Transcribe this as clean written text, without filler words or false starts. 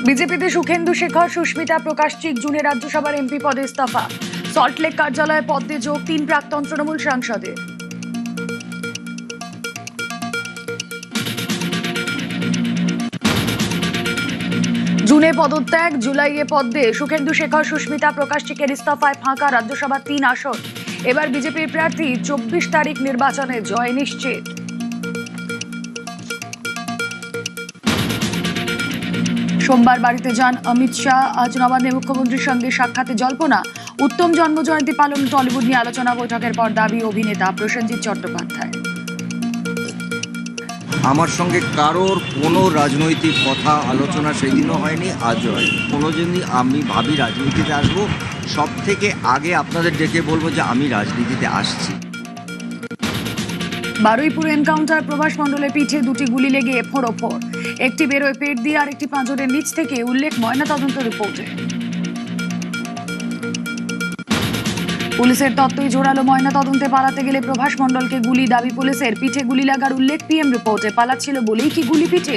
বিজেপিতে সুখেন্দু শেখর, সুস্মিতা প্রকাশচিক জুনে রাজ্যসভার এমপি পদে ইস্তফা। সল্টলেক কার্যালয়ে পদে যোগ 3 প্রাক্তন তৃণমূল সাংসদের। জুনে পদত্যাগ, জুলাইয়ে পদে সুখেন্দু শেখর, সুস্মিতা প্রকাশচিকের ইস্তফায় ফাঁকা রাজ্যসভার 3 আসন। এবার বিজেপির প্রার্থী 24 তারিখ নির্বাচনে জয় নিশ্চিত। সোমবার বাড়িতে যান অমিত শাহ। আজ নবান্নে মুখ্যমন্ত্রীর সঙ্গে সাক্ষাতে জল্পনা। উত্তম জন্মজয়ন্তী পালন টলিউড নিয়ে আলোচনা। বৈঠকের পর দাবি অভিনেতা প্রসেনজিৎ চট্টোপাধ্যায়। আমার সঙ্গে কারোর কোনো রাজনৈতিক কথা আলোচনা সেদিনও হয়নি, আজও হয়নি। কোনো দিনই আমি ভাবি রাজনীতিতে আসবো, সব থেকে আগে আপনাদের ডেকে বলবো যে আমি রাজনীতিতে আসছি। বারুইপুর এনকাউন্টার, প্রভাস মণ্ডলের পিঠে 2টি গুলি লেগে ফোড়। একটি বেরোয় পেট দিয়ে, আর একটি পাঁজরের নিচ থেকে, উল্লেখ ময়নাতদন্ত রিপোর্টে। পুলিশের তত্ত্বই জোরালো, ময়নাতদন্তে পালাতে গেলে প্রভাস মণ্ডলকে গুলি। দাবি পুলিশের, পিঠে গুলি লাগার উল্লেখ পিএম রিপোর্টে। পালাচ্ছিল বলেই কি গুলি পিঠে?